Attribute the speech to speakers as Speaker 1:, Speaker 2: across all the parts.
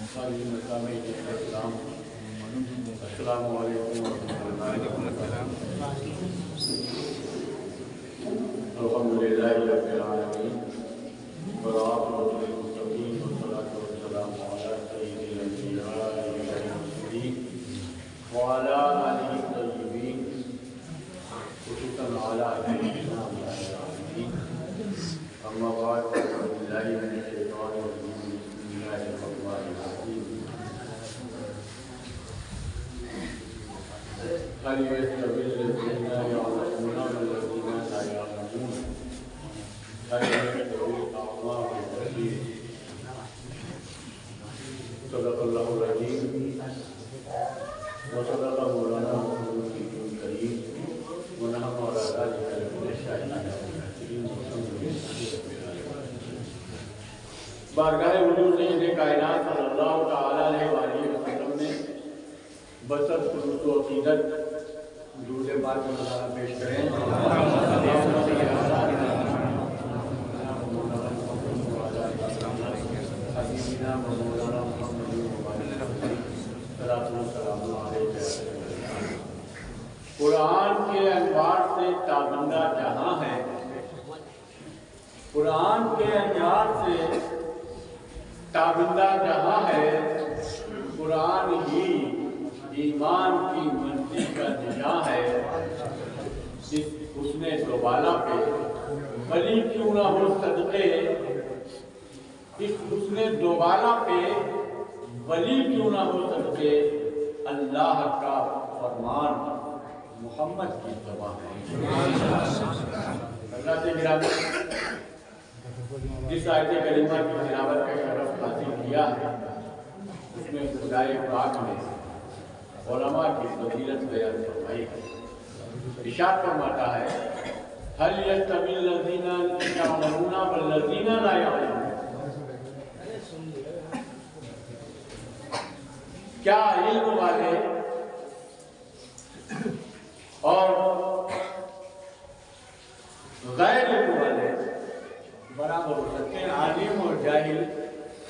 Speaker 1: السلام علیکم الحمدللہ رب العالمین والعاقبۃ للمتقین والصلاۃ والسلام علی سید الانبیاء والمرسلین وعلی آلہ الطیبین خصوصاً علی سیدنا محمد اما بعد فاعوذ باللہ من الشیطان الرجیم بسم اللہ الرحمن الرحیم هل يستوي الذين يعلمون والذين لا يعلمون هل يستوي الأعمى والبصير صدق الله العظيم وصدق مولانا محمد الكريم ونحن على ذلك لمن الشاهدين بارگاہ حضور سید کائنات صلی اللہ تعالی علیہ وآلہ وسلم نے بسط خلوص و عقیدت درود پاک کا نظارہ پیش کریں قرآن کے انوار سے تابندہ جہاں ہے، قرآن کے انوار سے تابندہ جہاں ہے، قرآن ہی ایمان کی منزل کا نشاں ہے۔ اس حسن دوبالا پہ ولی کیوں نہ ہو صدقے، اس حسن دوبالا پہ ولی کیوں نہ ہو صدقے، اللہ کا فرمان محمد کی زبان ہے۔ اللہ سے گرامی جس آیت کریمہ کی تلاوت کا شرف حاصل کیا ہے، اس میں خدائے پاک نے علماء کی فضیلت بیان فرمائی ہے۔ ارشاد فرماتا ہے هل يستوي الذين يعلمون والذين لا يعلمون، کیا علم والے اور غیر علم والے برابر ہو سکتے ہیں؟ عالم اور جاہل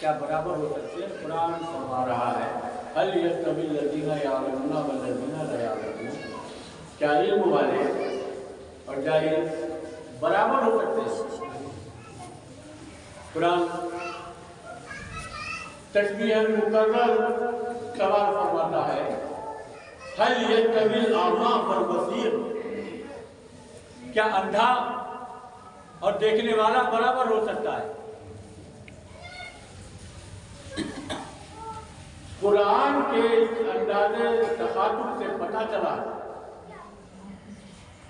Speaker 1: کیا برابر ہو سکتے ہیں؟ قرآن فرما رہا ہے هل يستوي الذين يعلمون والذين لا يعلمون، کیا علم والے اور جاہل برابر ہو سکتے ہیں؟ قرآن تشبیہ مکرر سوال فرماتا ہے هل يستوي الأعمى والبصير، کیا اندھا اور دیکھنے والا برابر ہو سکتا ہے؟ قرآن کے اس اندازے تخاطب سے پتہ چلا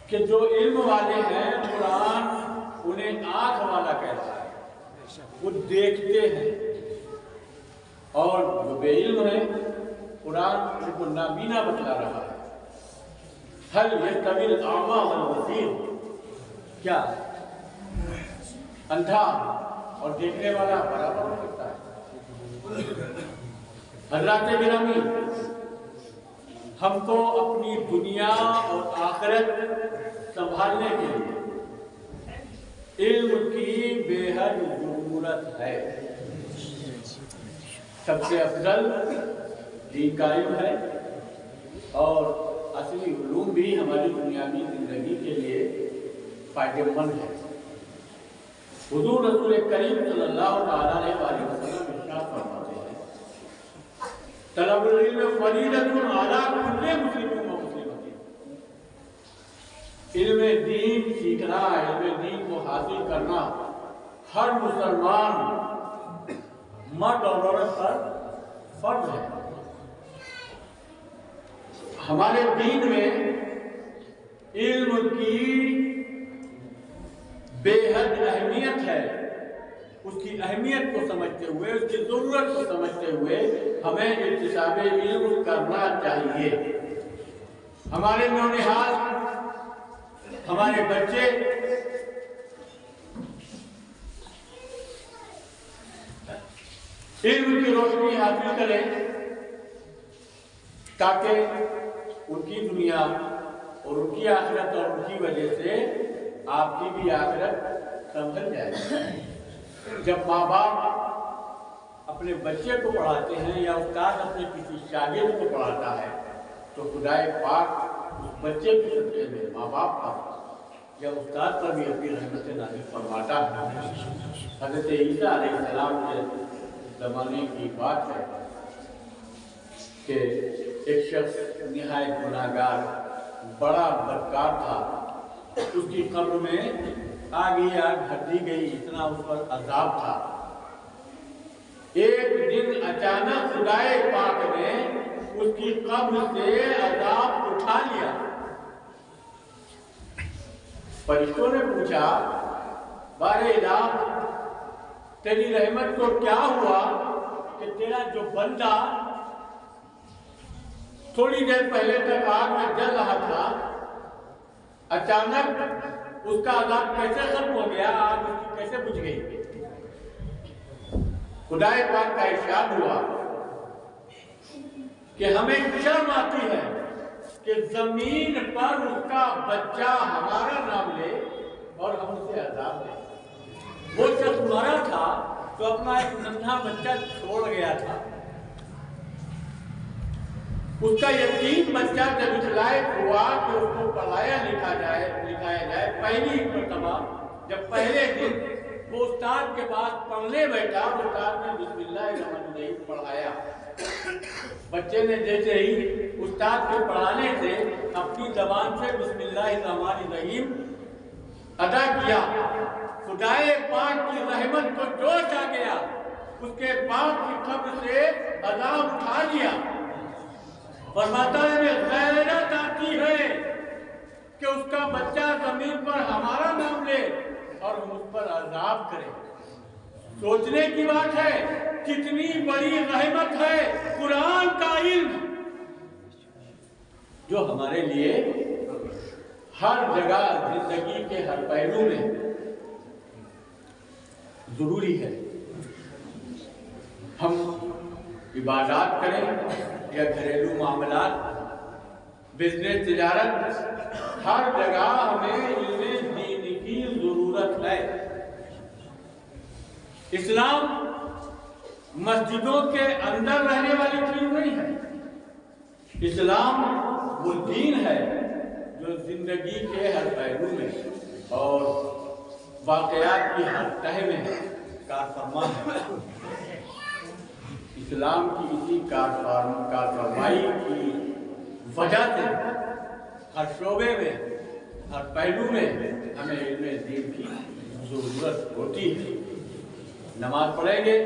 Speaker 1: کہ جو علم والے ہیں قرآن انہیں آنکھ والا کہتا ہے، وہ دیکھتے ہیں، اور جو بے علم ہے قرآن ان کو نابینا بتلا رہا ہے۔ هل يستوي الأعمى والبصير، کیا اندھا اور دیکھنے والا برابر ہو سکتا ہے؟ حضرات گرامی، ہم کو اپنی دنیا اور آخرت سنبھالنے کے لیے علم کی بے حد ضرورت ہے۔ سب سے افضل دین کا علم ہے، اور اصلی علوم بھی ہماری دنیاوی زندگی کے لیے فائدہ مند ہے۔ حضور رسول کریم صلی اللہ تعالیٰ علیہ وسلم ارشاد فرماتے ہیں طلب العلم فریضۃ علی کل مسلم و مسلمۃ، علم دین سیکھنا، علم دین کو حاصل کرنا ہر مسلمان مرد اور عورت پر فرض ہے۔ ہمارے دین میں علم کی بے حد اہمیت ہے، اس کی اہمیت کو سمجھتے ہوئے، اس کی ضرورت کو سمجھتے ہوئے ہمیں اکتساب علم کرنا چاہیے۔ ہمارے نونہال، ہمارے بچے علم کی روشنی حاصل کریں تاکہ ان کی دنیا اور ان کی آخرت اور ان کی وجہ سے آپ کی بھی آخرت سنبھل جائے۔ جب ماں باپ اپنے بچے کو پڑھاتے ہیں یا استاد اپنے کسی شاگرد کو پڑھاتا ہے تو خدائے پاک اس بچے کے صدقے میں ماں باپ پر یا استاد پر بھی اپنی رحمت نازل فرماتا ہے۔ حضرت عیسیٰ علیہ السلام کے زمانے کی بات ہے کہ ایک شخص نہایت گناہ گار بڑا بدکار تھا، اس کی قبر میں آگ ہی آگ بھر دی گئی، اتنا اس پر عذاب تھا۔ ایک دن اچانک خدائے پاک نے اس کی قبر سے عذاب اٹھا لیا۔ فرشتوں نے پوچھا، بارے الہ تیری رحمت کو کیا ہوا کہ تیرا جو بندہ تھوڑی دیر پہلے تک آگ میں جل رہا تھا اچانک اس کا عذاب کیسے ختم ہو گیا، آگ اس کی کیسے بجھ گئی؟ خدائے پاک کا ارشاد ہوا کہ ہمیں شرم آتی ہے کہ زمین پر اس کا بچہ ہمارا نام لے اور ہم اسے عذاب دیں۔ وہ شخص مرا تھا تو اپنا ایک ننھا بچہ چھوڑ گیا تھا، اس کا یتیم بچہ جب اس لائق ہوا کہ اس کو پڑھایا لکھایا جائے، پہلی مرتبہ جب پہلے دن وہ استاد کے پاس پڑھنے بیٹھا، استاد نے بسم اللہ الرحمن الرحیم پڑھایا۔ بچے نے جیسے ہی استاد کے پڑھانے سے اپنی زبان سے بسم اللہ الرحمن الرحیم ادا کیا، خدائے پاک کی رحمت کو جوش آ گیا، اس کے باپ کی قبر سے عذاب اٹھا لیا۔ فرماتا ہے میں غیرت آتی ہے کہ اس کا بچہ زمین پر ہمارا نام لے اور ہم اس پر عذاب کریں۔ سوچنے کی بات ہے کتنی بڑی رحمت ہے قرآن کا علم، جو ہمارے لیے ہر جگہ زندگی کے ہر پہلو میں ضروری ہے۔ ہم عبادات کریں یا گھریلو معاملات، بزنس، تجارت، ہر جگہ ہمیں علم دین کی ضرورت ہے۔ اسلام مسجدوں کے اندر رہنے والی چیز نہیں ہے، اسلام وہ دین ہے جو زندگی کے ہر پہلو میں اور واقعات کی ہر تہہ میں کار فرما ہے۔ اسلام کی اسی کارفرمائی کی وجہ سے ہر شعبے میں ہر پہلو میں ہمیں علم دین کی ضرورت ہوتی ہے۔ نماز پڑھیں گے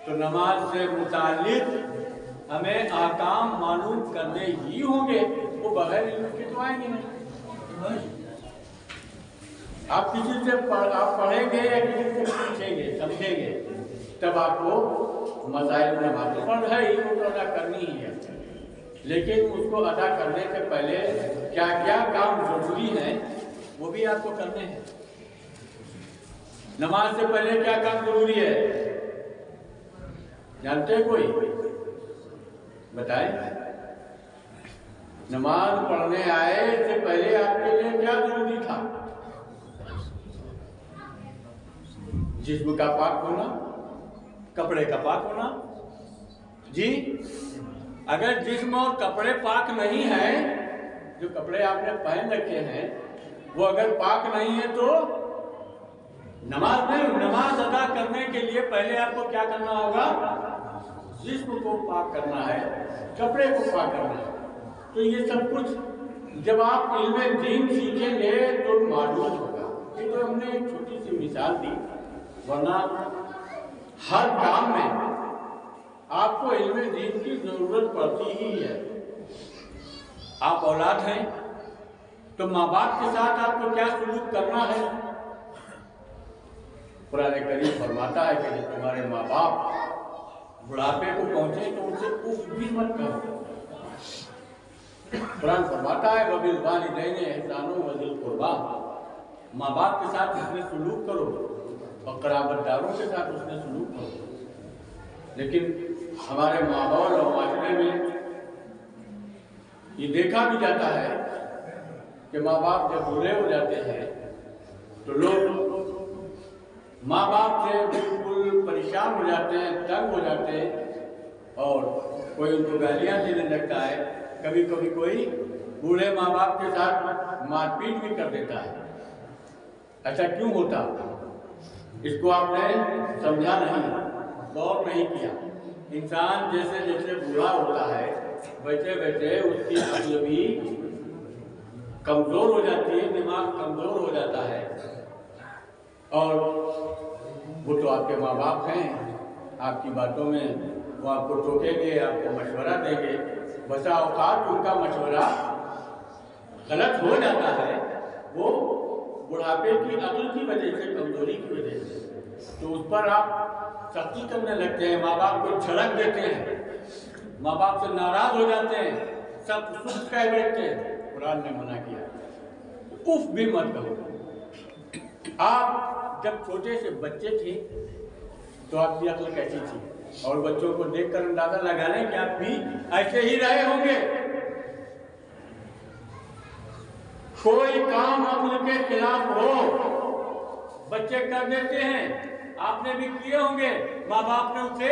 Speaker 1: تو نماز سے متعلق ہمیں احکام معلوم کرنے ہی ہوں گے، وہ بغیر علم کے تو آئیں گے نہیں۔ آپ کسی سے آپ پڑھیں گے یا کسی سے پوچھیں گے، سمجھیں گے، تب آپ کو مسائل میں نماز پڑھ ہے ہی وہ تو ادا کرنی ہی ہے، لیکن اس کو ادا کرنے سے پہلے کیا کیا کام ضروری ہیں وہ بھی آپ کو کرنے ہیں۔ نماز سے پہلے کیا کام ضروری ہے جانتے کوئی؟ بتائیں۔ نماز پڑھنے آئے اس سے پہلے آپ کے لیے کیا ضروری تھا؟ جسم کا پاک ہونا، کپڑے کا پاک ہونا۔ جی اگر جسم اور کپڑے پاک نہیں ہیں، جو کپڑے آپ نے پہن رکھے ہیں وہ اگر پاک نہیں ہے تو نماز ادا کرنے کے لیے پہلے آپ کو کیا کرنا ہوگا؟ جسم کو پاک کرنا ہے، کپڑے کو پاک کرنا ہے۔ تو یہ سب کچھ جب آپ علم دین سیکھیں گے تو معلوم ہوگا۔ یہ تو ہم نے ایک چھوٹی سی مثال دی، ورنہ ہر کام میں آپ کو علم دین کی ضرورت پڑتی ہی ہے۔ آپ اولاد ہیں تو ماں باپ کے ساتھ آپ کو کیا سلوک کرنا ہے؟ قرآن کریم فرماتا ہے کہ جب تمہارے ماں باپ بڑھاپے کو پہنچے تو ان سے اف بھی مت کرو۔ قرآن فرماتا ہے وَبِالْوَالِدَيْنِ إِحْسَانًا وَذِي الْقُرْبَىٰ، ماں باپ کے ساتھ حسن سلوک کرو اور قرابت داروں کے ساتھ حسن سلوک کرو۔ لیکن ہمارے ماحول اور معاشرے میں یہ دیکھا بھی جاتا ہے کہ ماں باپ جب بوڑھے ہو جاتے ہیں تو لوگ ماں باپ سے بالکل परेशान हो जाते हैं, तंग हो जाते हैं और कोई उनको गालियाँ देने लगता है। कभी कभी कोई बूढ़े माँ बाप के साथ मारपीट भी कर देता है। ऐसा क्यों होता? इसको आपने समझा नहीं, गौर नहीं किया। इंसान जैसे जैसे बूढ़ा होता है वैसे वैसे उसकी अक्ल भी कमजोर हो जाती है, दिमाग कमजोर हो जाता है। और वो तो आपके माँ बाप हैं, आपकी बातों में वो आपको टोकेंगे, आपको मशवरा देंगे। बसा औकात उनका मशवरा गलत हो जाता है, वो बुढ़ापे की अक्ल की वजह से, कमजोरी की वजह से। तो उस पर आप सख्ती करने लगते हैं, माँ बाप को झड़क देते हैं, माँ बाप से नाराज हो जाते हैं, सब सुख कह बैठते हैं। कुरान ने मना किया, उफ भी मत कहो। आप जब छोटे से बच्चे थे तो आपकी अक्ल कैसी थी? और बच्चों को देखकर अंदाजा लगा लें कि आप भी ऐसे ही रहे होंगे। कोई काम अक्ल के खिलाफ हो बच्चे कर देते हैं, आपने भी किए होंगे। माँ बाप ने उसे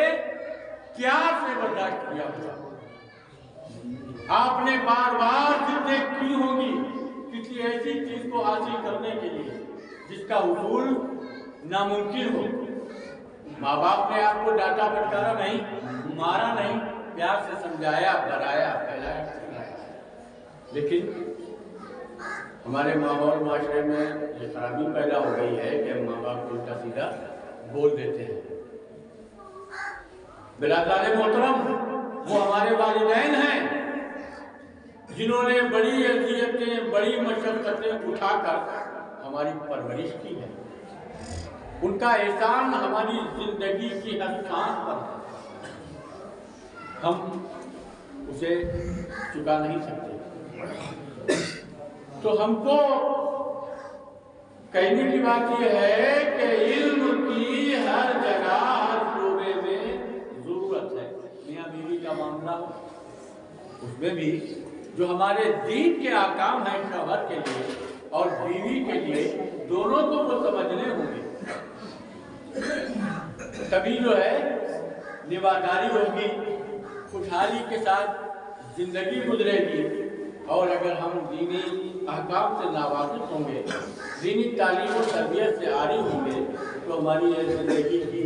Speaker 1: प्यार से बर्दाश्त किया होगा। आपने बार बार जिद्दें की होगी किसी ऐसी चीज को हासिल करने के लिए जिसका हुसूल नामुमकिन हो। माँ बाप ने आपको डांटा फटकारा नहीं, मारा नहीं, प्यार से समझाया, बढ़ाया, फैलाया, सिखाया। लेकिन हमारे माहौल माशरे में ये खराबी पैदा हो गई है कि माँ बाप को उल्टा सीधा बोल देते हैं। बिरादरान मोहतरम, वो हमारे वालिदैन हैं जिन्होंने बड़ी अज़ियतें, बड़ी मशक्क़तें उठाकर हमारी परवरिश की है। उनका एहसान हमारी जिंदगी की हर सांस पर है, हम उसे चुका नहीं सकते। तो हमको कहने की बात यह है कि इल्म की हर जगह, हर शोबे में जरूरत है। मियाँ बीवी का मामला हो, उसमें भी जो हमारे दीन के आकाम हैं शौहर के लिए और बीवी के लिए, दोनों को वो समझने होंगे, तभी जो है निवादारी होगी, खुशहाली के साथ जिंदगी गुजरेगी। और अगर हम दीनी अहकाम से नावाकिफ होंगे, दीनी तालीम और तरबियत से आरी होंगे, तो हमारी ये जिंदगी की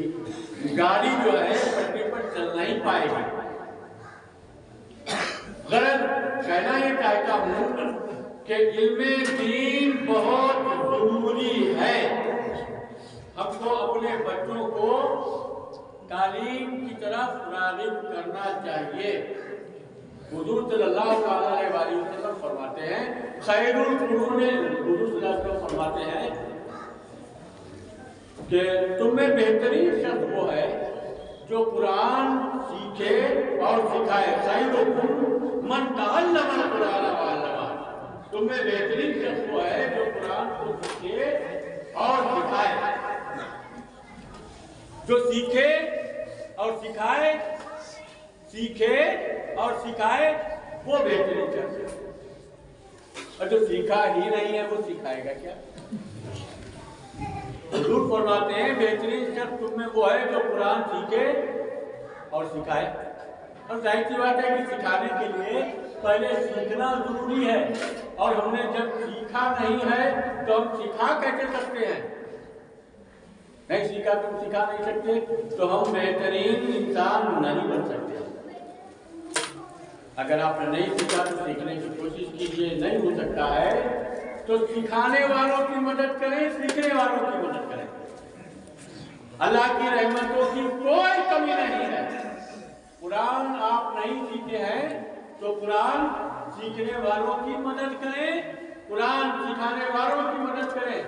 Speaker 1: गाड़ी जो है पटरी पर चल नहीं पाएगी। गरज कहना ये चाहता हूँ कि इल्मे दीन बहुत जरूरी है। हमको अपने बच्चों को तालीम की तरफ राग़िब करना चाहिए। हुज़ूर सल्लल्लाहु अलैहि वसल्लम फरमाते हैं, खैरुल कुरून, हुज़ूर सल्लल्लाहु अलैहि वसल्लम फरमाते हैं कि तुम में बेहतरीन शख्स वो है जो कुरान सीखे और सिखाए। खैरुकुम मन तअल्लमल कुरान व अल्लमा। तुम में बेहतरीन शख्स वो है जो कुरान को सीखे और सिखाए। जो सीखे और सिखाए, सीखे और सिखाए, वो बेहतरीन शख्स है। और जो सीखा ही नहीं है वो सिखाएगा क्या? हुज़ूर फरमाते हैं बेहतरीन शख्स तुम में वो है जो कुरान सीखे और सिखाए। और जाहिर सी बात है कि सिखाने के लिए पहले सीखना जरूरी है, और हमने जब सीखा नहीं है तो हम सिखा कैसे सकते हैं? नहीं सीखा तुम सिखा नहीं सकते, तो हम बेहतरीन इंसान नहीं बन सकते। अगर आपने नहीं सीखा तो सीखने की कोशिश कीजिए, नहीं हो सकता है तो सिखाने वालों की मदद करें, सीखने वालों की मदद करें। अल्लाह की रहमतों की कोई कमी नहीं है। कुरान आप नहीं सीखे हैं तो कुरान सीखने वालों की मदद करें, कुरान सिखाने वालों की मदद करें।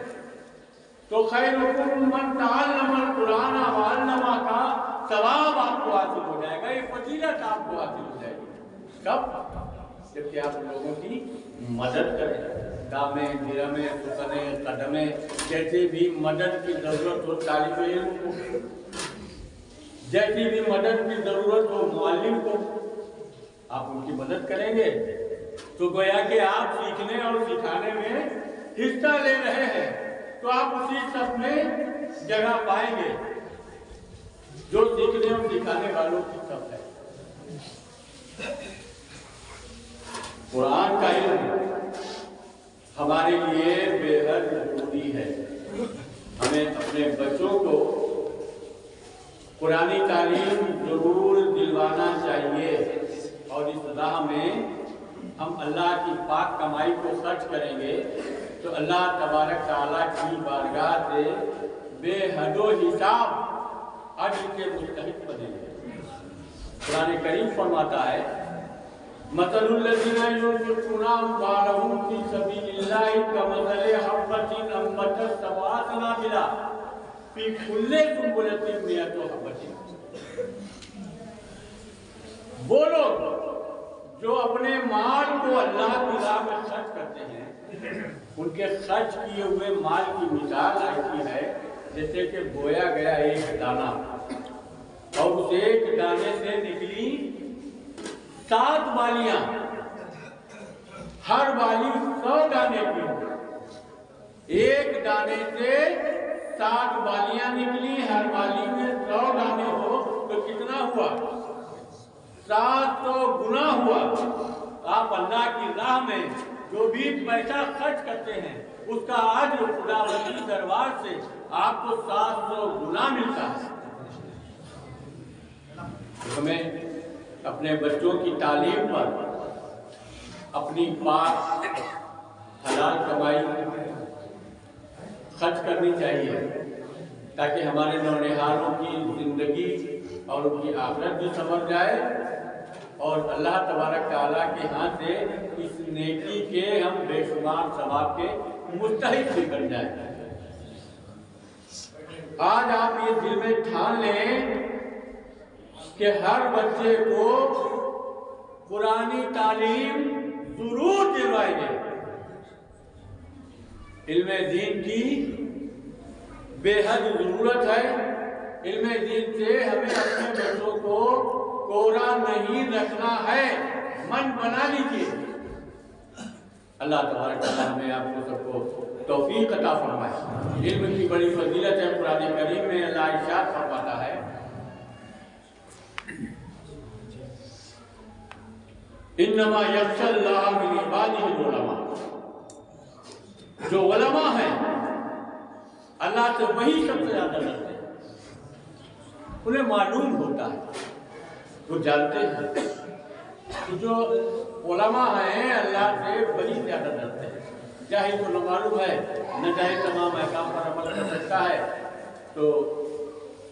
Speaker 1: तो खैरुकुम मन तअल्लमल कुरान व अल्लमा का सवाब आपको हासिल हो जाएगा, ये फजीलत आपको हासिल हो जाएगी। कब? जबकि आप लोगों की मदद करें, दामे, दिरमे, सुकने, कदमे, जैसे भी मदद की जरूरत हो तालिब इल्म को, जैसी भी मदद की जरूरत हो मुअल्लिम को, आप उनकी मदद करेंगे तो गोया कि आप सीखने और सिखाने में हिस्सा ले रहे हैं, तो आप उसी सब में जगह पाएंगे। जो सीखने और दिखाने वालों की सब है। कुरान का इल्म हमारे लिए बेहद जरूरी है। हमें अपने बच्चों को कुरानी तालीम जरूर दिलवाना चाहिए और इस राह में हम अल्लाह की पाक कमाई को खर्च करेंगे तो अल्लाह तबारक तआला की बारगाह से बेहदो हिसाब अज्र के मुस्तहिक बनेंगे। कुरान करीम फरमाता है मसलुल लज़ीना युनफ़िक़ूना अम्वालहुम फ़ी सबीलिल्लाहि कमसलि हब्बतिन अम्बतत सबअ सनाबिला फ़ी कुल्लि सुंबुलतिन मिअतु हब्बतिन। वो लोग जो अपने माल को अल्लाह की राह में खर्च करते हैं, उनके खर्च किए हुए माल की मिसाल ऐसी है जैसे कि बोया गया एक दाना और उस एक दाने से निकली 7 बालियां, हर बाली 100 दाने की। एक दाने से 7 बालियां निकली, हर बाली में 100 दाने हो तो कितना हुआ? 700 गुना हुआ। आप अल्लाह की राह में जो भी पैसा खर्च करते हैं उसका आज खुदावंदी दरबार से आपको 700 गुना मिलता है। हमें अपने बच्चों की तालीम पर अपनी पाक हलाल कमाई खर्च करनी चाहिए ताकि हमारे नौनिहालों की जिंदगी और उनकी आखिरत भी संवर जाए और अल्लाह तबारक तआला के हाथ से इस नेकी के हम बेशुमार सवाब के मुस्तहिक भी बन जाए। आज आप ये दिल में ठान लें कि हर बच्चे को कुरानी तालीम जरूर दिलवाएंगे। इल्म दीन की बेहद जरूरत है। इल्म दीन से हमें अपने बच्चों को कोरा नहीं रखना है, मन बना लीजिए। अल्लाह तबारक तआला हमें आपको सबको तौफीक अता फरमाए। इल्म की बड़ी फजीलत है। कुरान करीम में अल्लाह इरशाद फरमाता है इन्नमा यख्शल्लाह मिन इबादिहिल उलमा। जो उलमा है अल्लाह से वही सबसे ज्यादा डरते हैं। उन्हें मालूम होता है, वो जानते हैं। जो उलमा हैं अल्लाह से वही ज्यादा डरते हैं। चाहे को न मालूम है न चाहे तमाम अहकाम पर अमल कर सकता है, तो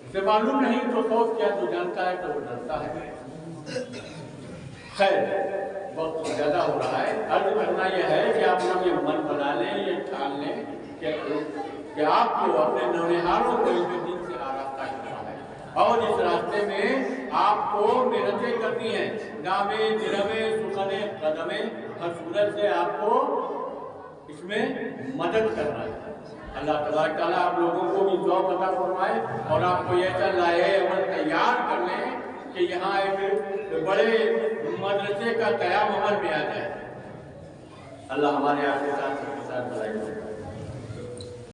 Speaker 1: उसे मालूम नहीं तो खौफ क्या, जो जानता है तो वो डरता है। खैर वक्त ज्यादा हो रहा है। अर्ज करना यह है कि आप लोग ये मन बना लें, ये ठान लें कि आपको अपने नौनिहालों को इल्म दीन से आरास्ता करना है और इस रास्ते में आपको मेहनतें करनी है। नामे दिरमे सुखने कदमे हर सूरत से आपको इसमें मदद करना है। अल्लाह तबारक तआला आप लोगों को भी दुआ अता फरमाए और आपको यह चल रहा है अमल तैयार कर लें कि यहाँ एक बड़े मदरसे का क़याम अमल में आ जाए। अल्लाह हमारे आपके साथ भलाई